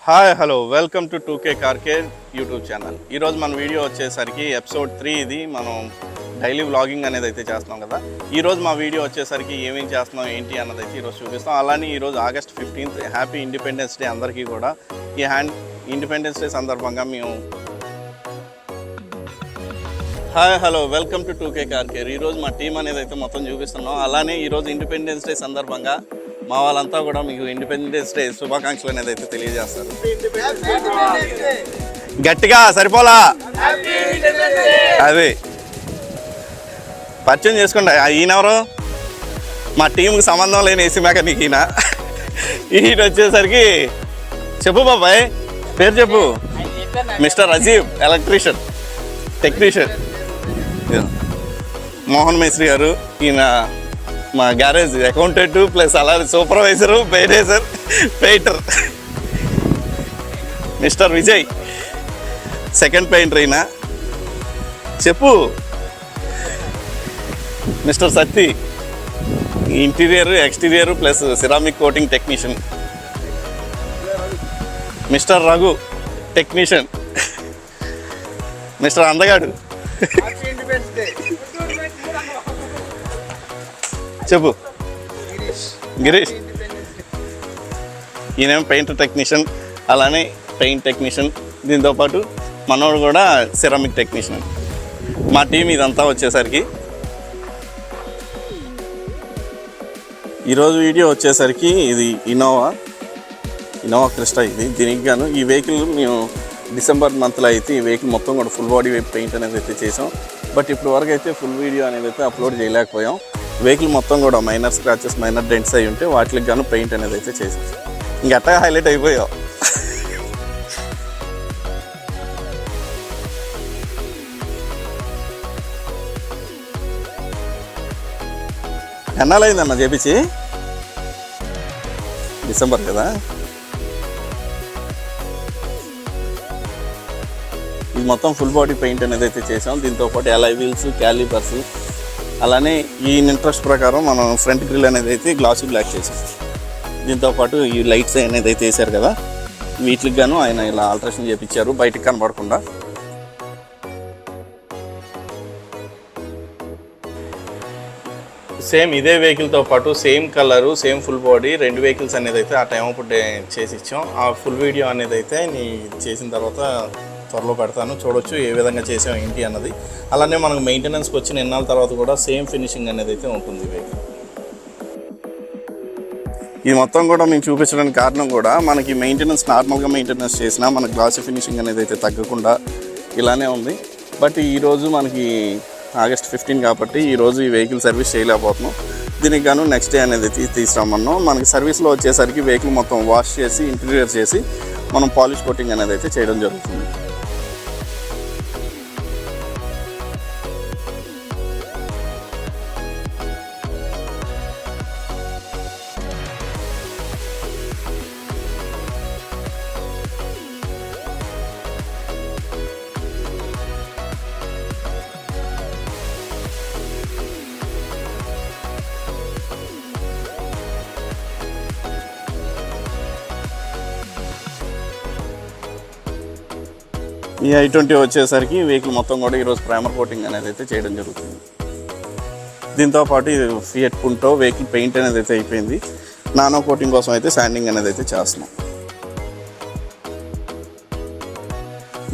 Hi hello welcome to 2K car care YouTube channel. ఈరోజు మన video వచ్చేసరికి episode 3 ఇది. మనం డైలీ వ్లాగింగ్ అనేది అయితే చేస్తున్నాం కదా. ఈరోజు మా వీడియో వచ్చేసరికి ఏమేమి చేస్తున్నాం ఏంటి అన్నది అయితే ఈరోజు చూపిస్తాం. అలానే ఈరోజు August 15th happy independence day అందరికీ కూడా. ఈ ఇండిపెండెన్స్ డే సందర్భంగా మేము hi hello welcome to 2K car care. ఈరోజు మా టీం అనేది అయితే మొత్తం చూపిస్తున్నాం. అలానే ఈరోజు ఇండిపెండెన్స్ డే సందర్భంగా మా వాళ్ళంతా కూడా మీకు ఇండిపెండెన్స్ డే శుభాకాంక్షలు అనేది అయితే తెలియజేస్తారు. గట్టిగా సరిపోలా అదే పరిచయం చేసుకోండి. ఈయనెవరు? మా టీంకి సంబంధం లేని ఏసీ మెకానిక్ ఈయన. ఈయన వచ్చేసరికి చెప్పు బాబాయ్ పేరు చెప్పు. Mister Ajeeb electrician technician. Mohan మేస్త్రి గారు ఈయన మా గ్యారేజ్ అకౌంటెంట్ ప్లస్ అలాగే supervisor manager painter. Mister Vijay second painter అయినా చెప్పు. Mister Satti interior exterior plus ceramic coating technician. Mister Raghu technician. Mister అందగాడు చెప్పు. గిరీష్ ఈయనేమో పెయింటర్ టెక్నీషియన్, అలానే పెయింట్ టెక్నీషియన్. దీంతోపాటు మనోడు కూడా సిరామిక్ టెక్నీషియన్. మా టీం ఇదంతా వచ్చేసరికి ఈరోజు వీడియో వచ్చేసరికి ఇది ఇన్నోవా క్రిస్టా. ఇది దీనికి గాను ఈ వెహికల్ మేము డిసెంబర్ మంత్లో అయితే ఈ వెహికల్ మొత్తం కూడా ఫుల్ బాడీ పెయింట్ అనేది అయితే చేసాం. బట్ ఇప్పుడు వరకు అయితే ఫుల్ వీడియో అనేది అయితే అప్లోడ్ చేయలేకపోయాం. వెహికల్ మొత్తం కూడా మైనర్ స్క్రాచెస్ మైనర్ డెంట్స్ అయి ఉంటే వాటికి గాను పెయింట్ అనేది అయితే చేసాం. ఇంకట్టా హైలైట్ అయిపోయావు. ఎన్నాళ్ళైందన్న చేపించి? డిసెంబర్ కదా. ఇది మొత్తం ఫుల్ బాడీ పెయింట్ అనేది అయితే చేసాం. దీంతోపాటు అలాయ్ వీల్స్ క్యాలిపర్స్ అలానే ఈ ఇంట్రెస్ట్ ప్రకారం మనం ఫ్రంట్ గ్రిల్ అనేది అయితే గ్లాసీ బ్లాక్ చేసాం. దీంతోపాటు ఈ లైట్స్ అనేది అయితే వేసారు కదా, వీటికి గాను ఆయన ఇలా ఆల్ట్రేషన్ చేయించారు బయటికి కనబడకుండా. సేమ్ ఇదే వెహికల్తో పాటు same colour same full body రెండు వెహికల్స్ అనేది అయితే ఆ టైం అప్పుడు చేసి ఇచ్చాం. ఆ ఫుల్ వీడియో అనేది అయితే చేసిన తర్వాత త్వరలో పెడతాను, చూడొచ్చు ఏ విధంగా చేసాం ఏంటి అన్నది. అలానే మనకు మెయింటెనెన్స్కి వచ్చిన ఎన్నాళ్ళ తర్వాత కూడా సేమ్ ఫినిషింగ్ అనేది అయితే ఉంటుంది వెహికల్. ఇది మొత్తం కూడా మేము చూపించడానికి కారణం కూడా మనకి మెయింటెనెన్స్ నార్మల్గా మెయింటెనెన్స్ చేసినా మనకు గ్లాసీ ఫినిషింగ్ అనేది అయితే తగ్గకుండా ఇలానే ఉంది. బట్ ఈరోజు మనకి ఆగస్ట్ 15 కాబట్టి ఈరోజు ఈ వెహికల్ సర్వీస్ చేయలేకపోతున్నాం. దీనికి గాను నెక్స్ట్ డే అనేది తీసుకురామన్నాం. మనకి సర్వీస్లో వచ్చేసరికి వెహికల్ మొత్తం వాష్ చేసి ఇంటీరియర్ చేసి మనం పాలిష్ కోటింగ్ అనేది అయితే చేయడం జరుగుతుంది. ఈ i20 వచ్చేసరికి వెహికల్ మొత్తం కూడా ఈరోజు ప్రైమర్ కోటింగ్ అనేది అయితే చేయడం జరుగుతుంది. దీంతోపాటు ఇది ఫియట్ పుంటో వెహికల్ పెయింట్ అనేది అయితే అయిపోయింది. నానో కోటింగ్ కోసం అయితే శాండింగ్ అనేది అయితే చేస్తున్నాం.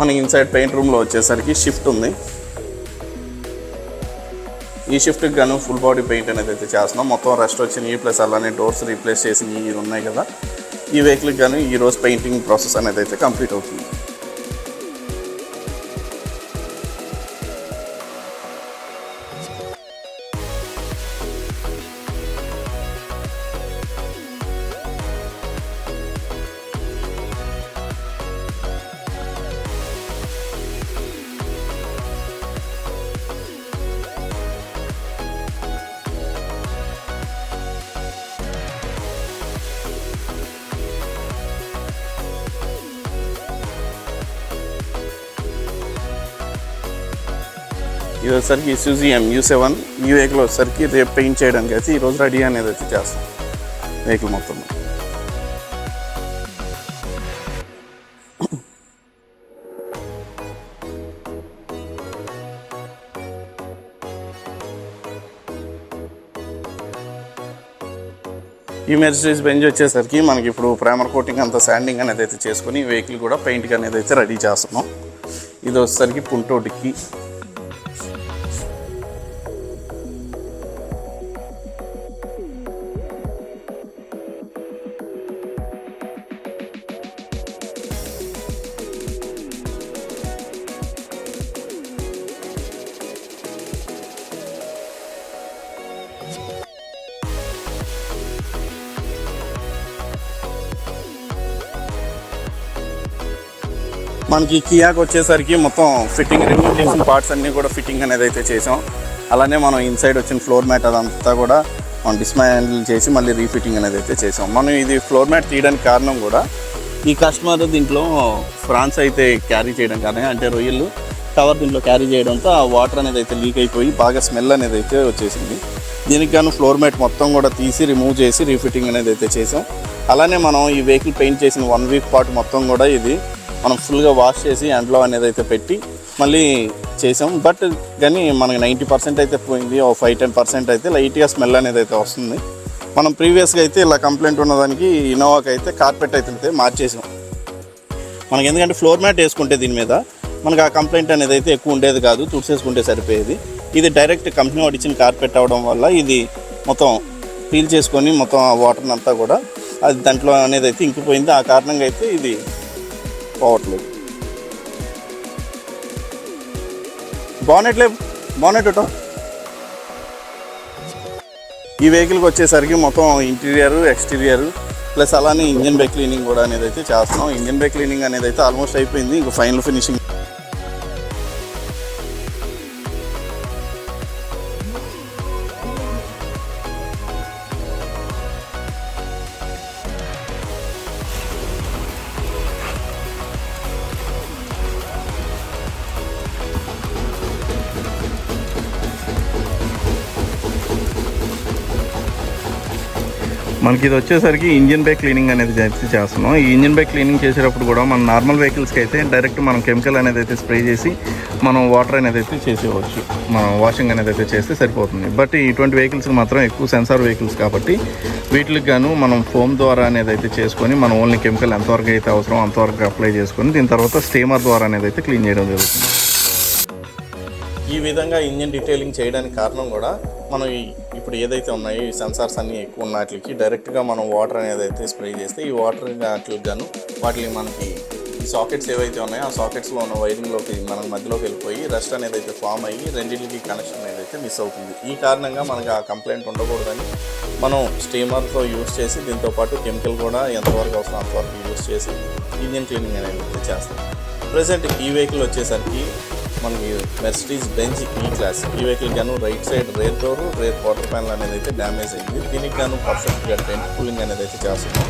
మనకి ఇన్సైడ్ పెయింట్ రూమ్లో వచ్చేసరికి షిఫ్ట్ ఉంది. ఈ షిఫ్ట్కి గాను ఫుల్ బాడీ పెయింట్ అనేది అయితే చేస్తున్నాం. మొత్తం రెస్ట్ వచ్చినాయి ప్లస్ అలానే డోర్స్ రీప్లేస్ చేసి ఇవి ఉన్నాయి కదా. ఈ వెహికల్కి గాను ఈరోజు పెయింటింగ్ ప్రాసెస్ అనేది అయితే కంప్లీట్ అవుతుంది. ఇది వచ్చేసరికి ఇసూజీ MU7 ఈ వెహికల్ వచ్చేసరికి రేపు పెయింట్ చేయడానికి అయితే ఈరోజు రెడీ అనేది అయితే చేస్తాం వెహికల్ మొత్తం. ఈ మెర్సిడీస్ బెంజ్ వచ్చేసరికి మనకి ఇప్పుడు ప్రైమర్ కోటింగ్ అంతా శాండింగ్ అనేది అయితే చేసుకొని ఈ వెహికల్ కూడా పెయింట్ అనేది అయితే రెడీ చేస్తున్నాం. ఇది వచ్చేసరికి పుంటో డిక్కీ. మనకి కియాకి వచ్చేసరికి మొత్తం ఫిట్టింగ్ రిమూవ్ చేసిన పార్ట్స్ అన్నీ కూడా ఫిట్టింగ్ అనేది అయితే చేసాం. అలానే మనం ఇన్సైడ్ వచ్చిన ఫ్లోర్ మ్యాట్ అదంతా కూడా మనం డిస్మాండిల్ చేసి మళ్ళీ రీఫిట్టింగ్ అనేది అయితే చేసాం. మనం ఇది ఫ్లోర్ మ్యాట్ తీయడానికి కారణం కూడా ఈ కస్టమర్ దీంట్లో ఫ్రాన్స్ అయితే క్యారీ చేయడం కానీ అంటే రొయ్యలు కవర్ దీంట్లో క్యారీ చేయడంతో ఆ వాటర్ అనేది అయితే లీక్ అయిపోయి బాగా స్మెల్ అనేది అయితే వచ్చేసింది. దీనికి గాను ఫ్లోర్ మ్యాట్ మొత్తం కూడా తీసి రిమూవ్ చేసి రీఫిట్టింగ్ అనేది అయితే చేసాం. అలానే మనం ఈ వెహికల్ పెయింట్ చేసిన 1 వీక్ పాటు మొత్తం కూడా ఇది మనం ఫుల్గా వాష్ చేసి ఎండ్లో అనేది అయితే పెట్టి మళ్ళీ చేసాం. బట్ కానీ మనకి 90% అయితే పోయింది. ఓ 5-10% అయితే లైట్గా స్మెల్ అనేది అయితే వస్తుంది. మనం ప్రీవియస్గా అయితే ఇలా కంప్లైంట్ ఉన్నదానికి ఇన్నోవాకి అయితే కార్పెట్ అయితే మార్చేసాం. మనకి ఎందుకంటే ఫ్లోర్ మ్యాట్ వేసుకుంటే దీని మీద మనకు ఆ కంప్లైంట్ అనేది అయితే ఎక్కువ ఉండేది కాదు, తుడిసేసుకుంటే సరిపోయేది. ఇది డైరెక్ట్ కంపెనీ వాడు ఇచ్చిన కార్పెట్ అవడం వల్ల ఇది మొత్తం పీల్ చేసుకొని మొత్తం ఆ వాటర్ని అంతా కూడా అది దాంట్లో అనేది అయితే ఇంకిపోయింది. ఆ కారణంగా అయితే ఇది పోవట్లేదు. బానెట్ ఈ వెహికల్కి వచ్చేసరికి మొత్తం ఇంటీరియర్ ఎక్స్టీరియర్ ప్లస్ అలానే ఇంజన్ బై క్లీనింగ్ కూడా అనేది అయితే చేస్తున్నాం. ఇంజన్ బై క్లీనింగ్ అనేది అయితే ఆల్మోస్ట్ అయిపోయింది. ఇంకా ఫైనల్ ఫినిషింగ్. మనకి ఇది వచ్చేసరికి ఇంజిన్ బై క్లీనింగ్ అనేది చేస్తున్నాం. ఈ ఇంజిన్ బై క్లీనింగ్ చేసేటప్పుడు కూడా మన నార్మల్ వెహికల్స్కి అయితే డైరెక్ట్ మనం కెమికల్ అనేది అయితే స్ప్రే చేసి మనం వాటర్ అనేది అయితే చేసేవచ్చు, మనం వాషింగ్ అనేది అయితే చేస్తే సరిపోతుంది. బట్ ఇటువంటి వెహికల్స్కి మాత్రం ఎక్కువ సెన్సార్ వెహికల్స్ కాబట్టి వీటికి గాను మనం ఫోమ్ ద్వారా అనేది అయితే చేసుకొని మనం ఓన్లీ కెమికల్ ఎంతవరకు అయితే అవసరం అంతవరకు అప్లై చేసుకొని దీని తర్వాత స్టీమర్ ద్వారా అనేది అయితే క్లీన్ చేయడం జరుగుతుంది. ఈ విధంగా ఇంజిన్ డీటెయిలింగ్ చేయడానికి కారణం కూడా మనం ఇప్పుడు ఏదైతే ఉన్నాయో ఈ సెన్సార్స్ అన్నీ ఎక్కువ ఉన్న వాటికి డైరెక్ట్గా మనం వాటర్ అనేది అయితే స్ప్రే చేస్తే ఈ వాటర్ వాటికి గాను వాటిని మనకి ఈ సాకెట్స్ ఏవైతే ఉన్నాయో ఆ సాకెట్స్లో ఉన్న వైరింగ్లోకి మనం మధ్యలోకి వెళ్ళిపోయి రస్ట్ అనేది అయితే ఫామ్ అయ్యి రెండింటికి కనెక్షన్ అనేది అయితే మిస్ అవుతుంది. ఈ కారణంగా మనకి ఆ కంప్లైంట్ ఉండకూడదని మనం స్టీమర్తో యూజ్ చేసి దీంతోపాటు కెమికల్ కూడా ఎంతవరకు అవసరం అంతవరకు యూజ్ చేసి ఇంజిన్ క్లీనింగ్ అనేది అయితే చేస్తాం. ప్రజెంట్ ఈ వెహికల్ వచ్చేసరికి మనకి మెర్సిడీస్ బెంజ్ ఈ క్లాస్. ఈ వెహికల్ గాను right side rare door rare quarter panel అనేది అయితే డ్యామేజ్ అయింది. దీనికి గాను పర్ఫెక్ట్గా డెంట్ కూలింగ్ అనేది అయితే చేస్తున్నాం.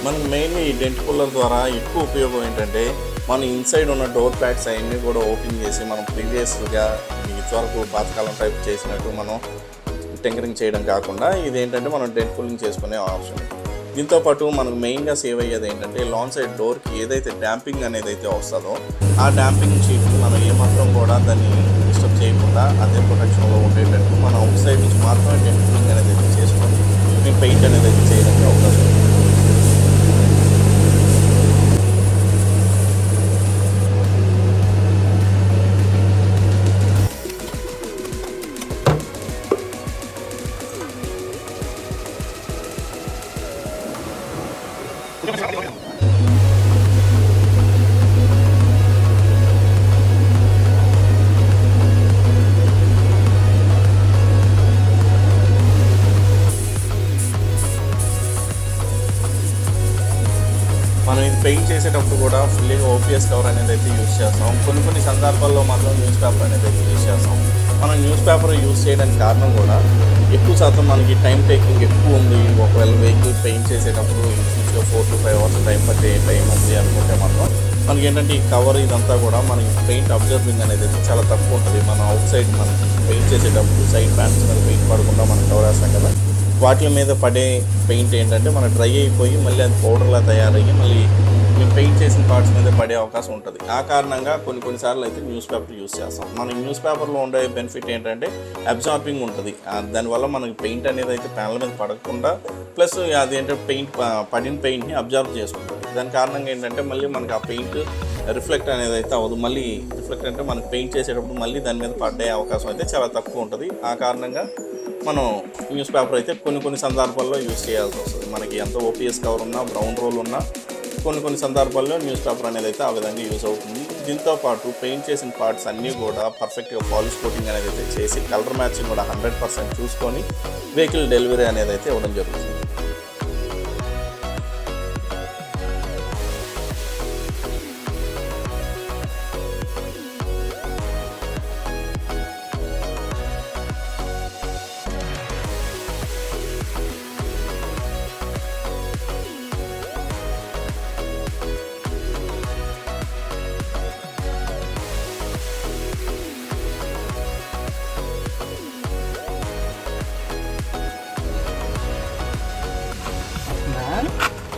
మనకి మెయిన్లీ ఈ డెంట్ కూలర్ ద్వారా ఎక్కువ ఉపయోగం ఏంటంటే మన ఇన్సైడ్ ఉన్న డోర్ ప్యాడ్స్ అవన్నీ కూడా ఓపెన్ చేసి మనం ప్రీవియస్గా ఇదివరకు పాతకాలం టైప్ చేసినట్టు మనం టెంకరింగ్ చేయడం కాకుండా ఇదేంటంటే మనం డెంట్ కూలింగ్ చేసుకునే ఆప్షన్. దీంతోపాటు మనకు మెయిన్గా సేవ్ అయ్యేది ఏంటంటే లాంగ్ సైడ్ డోర్కి ఏదైతే డ్యాంపింగ్ అనేది అయితే వస్తుందో ఆ డ్యాంపింగ్ షీట్ని మనం ఏమాత్రం కూడా దాన్ని డిస్టర్బ్ చేయకుండా అదే ప్రొటెక్షన్లో ఉండేటట్టు మనం అవుట్ సైడ్ నుంచి మాత్రమే డెంట్ కూలింగ్ అనేది అయితే చేసుకొని మేము పెయింట్ అనేది అయితే చేయడానికి అవకాశం ఉంది. మనం ఇది పెయింట్ చేసేటప్పుడు కూడా ఫుల్లీగా ఓపీఎస్ కవర్ అనేది అయితే యూజ్ చేస్తాం. కొన్ని సందర్భాల్లో మాత్రం న్యూస్ పేపర్ అనేది అయితే యూజ్ చేస్తాం. మనం న్యూస్ పేపర్ యూజ్ చేయడానికి కారణం కూడా ఎక్కువ శాతం మనకి టైం టేకింగ్ ఎక్కువ ఉంది. ఒకవేళ వెహికల్ పెయింట్ చేసేటప్పుడు ఇంచుమించుగా 4 to 5 hours టైం పట్టే టైం ఉంది అనుకుంటే మాత్రం మనకి ఏంటంటే ఈ కవర్ ఇదంతా కూడా మనకి పెయింట్ అబ్జర్వింగ్ అనేది అయితే చాలా తక్కువ ఉంటుంది. మనం అవుట్ సైడ్ మనం పెయింట్ చేసేటప్పుడు సైడ్ ప్యాన్స్ మీద పెయింట్ పడకుండా మనం కవర్ వేస్తాం కదా, వాటి మీద పడే పెయింట్ ఏంటంటే మన డ్రై అయిపోయి మళ్ళీ అది పౌడర్లా తయారయ్యి మళ్ళీ మేము పెయింట్ చేసిన పార్ట్స్ మీద పడే అవకాశం ఉంటుంది. ఆ కారణంగా కొన్నిసార్లు అయితే న్యూస్ పేపర్ యూస్ చేస్తాం. మన న్యూస్ పేపర్లో ఉండే బెనిఫిట్ ఏంటంటే అబ్జార్బింగ్ ఉంటుంది. దానివల్ల మనకి పెయింట్ అనేది అయితే ప్యానల్ మీద పడకుండా, ప్లస్ అది ఏంటంటే పడిన పెయింట్ని అబ్జర్వ్ చేసుకుంటుంది. దాని కారణంగా ఏంటంటే మళ్ళీ మనకి ఆ పెయింట్ రిఫ్లెక్ట్ అనేది అయితే అవ్వదు. మళ్ళీ రిఫ్లెక్ట్ అంటే మనకి పెయింట్ చేసేటప్పుడు మళ్ళీ దాని మీద పడే అవకాశం అయితే చాలా తక్కువ ఉంటుంది. ఆ కారణంగా మనం న్యూస్ పేపర్ అయితే కొన్ని సందర్భాల్లో యూజ్ చేయాల్సి వస్తుంది. మనకి ఎంత ఓపీఎస్ కవర్ ఉన్నా, బ్రౌన్ రోల్ ఉన్నా, కొన్ని సందర్భాల్లో న్యూస్ పేపర్ అనేది అయితే ఆ విధంగా యూజ్ అవుతుంది. దీంతో పాటు పెయింట్ చేసిన పార్ట్స్ అన్నీ కూడా పర్ఫెక్ట్గా పాలిష్ కోటింగ్ అనేది అయితే చేసి కలర్ మ్యాచింగ్ కూడా 100% చూసుకొని వెహికల్ డెలివరీ అనేది అయితే ఇవ్వడం జరుగుతుంది.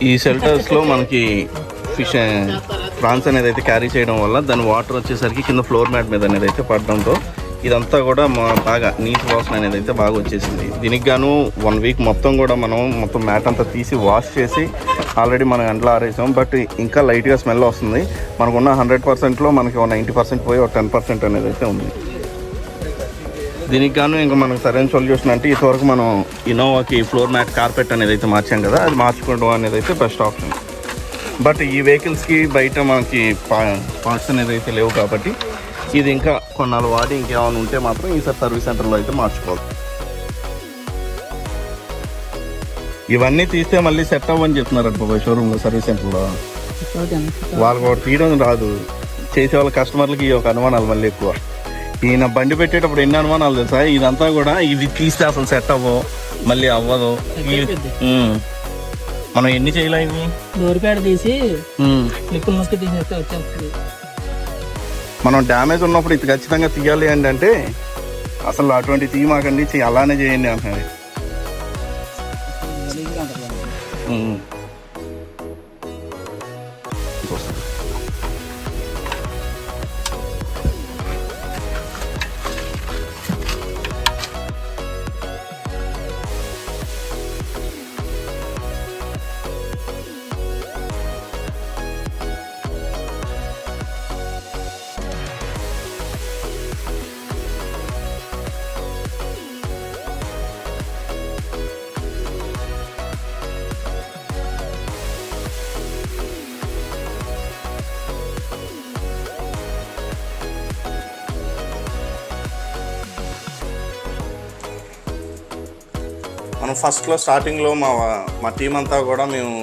ఈ షెల్టర్స్లో మనకి ప్రాన్స్ అనేది అయితే క్యారీ చేయడం వల్ల దాని వాటర్ వచ్చేసరికి కింద ఫ్లోర్ మ్యాట్ మీద అనేది అయితే పడడంతో ఇదంతా కూడా బాగా నీట్ వాసన అనేది అయితే బాగా వచ్చేసింది. దీనికి గాను 1 వీక్ మొత్తం కూడా మనం మొత్తం మ్యాట్ అంతా తీసి వాష్ చేసి ఆల్రెడీ మనం ఎండలో ఆరేసాం. బట్ ఇంకా లైట్గా స్మెల్ వస్తుంది. మనకున్న 100%లో మనకి 90% పోయి 10% అనేది అయితే ఉంది. దీనికి గాను ఇంకా మనకు సరైన సొల్యూషన్ అంటే ఇంతవరకు మనం ఇన్నోవాకి ఫ్లోర్ మ్యాట్ కార్పెట్ అనేది అయితే మార్చాం కదా, అది మార్చుకోవడం అనేది అయితే బెస్ట్ ఆప్షన్. బట్ ఈ వెహికల్స్కి బయట మనకి పార్ట్స్ అనేది అయితే లేవు కాబట్టి ఇది ఇంకా కొన్నాళ్ళు వాడి ఇంకేమైనా ఉంటే మాత్రం ఈసారి సర్వీస్ సెంటర్లో అయితే మార్చుకోవాలి. ఇవన్నీ తీస్తే మళ్ళీ సెట్ అవ్వని చెప్తున్నారు బాబాయ్ షోరూంలో, సర్వీస్ సెంటర్లో. వాళ్ళకి ఒకటి తీయడం రాదు, చేసే వాళ్ళ కస్టమర్లకి ఈ ఒక అనుమానాలు మళ్ళీ ఎక్కువ. ఈయన బండి పెట్టేటప్పుడు ఎన్ని అనుమానాలు తెలుసా, ఇదంతా కూడా ఇది తీస్తే అసలు సెట్ అవ్వవు, మళ్ళీ అవ్వదు. మనం ఎన్ని చేయలేము, డోర్పేడ తీసి క్లిప్పులు నొక్కి తీసేస్తే వచ్చేస్తుంది. మనం డ్యామేజ్ ఉన్నప్పుడు ఇది ఖచ్చితంగా తీయాలి అంటే అసలు అటువంటి తీయమాకండి, అలానే చేయండి అంటున్నది. మనం ఫస్ట్లో స్టార్టింగ్లో మా టీం అంతా కూడా మేము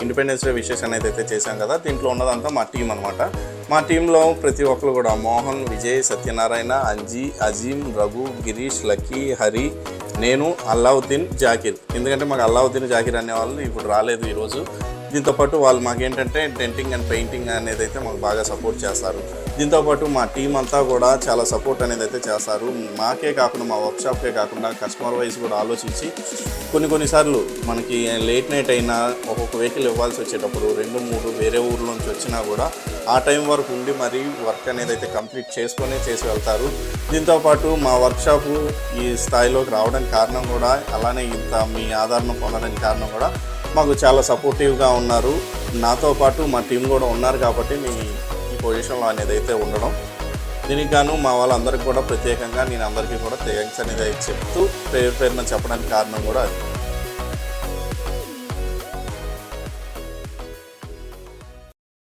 ఇండిపెండెన్స్ డే విషెస్ అనేది అయితే చేశాం కదా, దీంట్లో ఉన్నదంతా మా టీం అనమాట. మా టీంలో ప్రతి ఒక్కరు కూడా మోహన్, విజయ్, సత్యనారాయణ, అంజీ, అజీం, రఘు, గిరీష్, లక్కీ, హరి, నేను, అల్లావుద్దీన్, జాకిర్. ఎందుకంటే మాకు అల్లావుద్దీన్, జాకిర్ అనే వాళ్ళు ఇప్పుడు రాలేదు ఈరోజు. దీంతోపాటు వాళ్ళు మాకేంటంటే డెంటింగ్ అండ్ పెయింటింగ్ అనేది అయితే మాకు బాగా సపోర్ట్ చేస్తారు. దీంతోపాటు మా టీం అంతా కూడా చాలా సపోర్ట్ అనేది అయితే చేస్తారు. మాకే కాకుండా మా వర్క్షాప్కే కాకుండా కస్టమర్ వైజ్ కూడా ఆలోచించి కొన్నిసార్లు మనకి లేట్ నైట్ అయినా ఒక్కొక్క వెహికల్ ఇవ్వాల్సి వచ్చేటప్పుడు 2-3 వేరే ఊర్ల నుంచి వచ్చినా కూడా ఆ టైం వరకు ఉండి మరి వర్క్ అనేది అయితే కంప్లీట్ చేసి వెళ్తారు. దీంతోపాటు మా వర్క్షాపు ఈ స్థాయిలోకి రావడానికి కారణం కూడా, అలానే ఇంత మీ ఆదరణ పొందడానికి కారణం కూడా మాకు చాలా సపోర్టివ్గా ఉన్నారు. నాతో పాటు మా టీం కూడా ఉన్నారు కాబట్టి ఈ పొజిషన్లో అనేది అయితే ఉండడం. దీనికి గాను మా వాళ్ళందరికీ కూడా ప్రత్యేకంగా నేను అందరికీ కూడా థ్యాంక్స్ అనేది చెప్తూ పేరున చెప్పడానికి కారణం కూడా అది.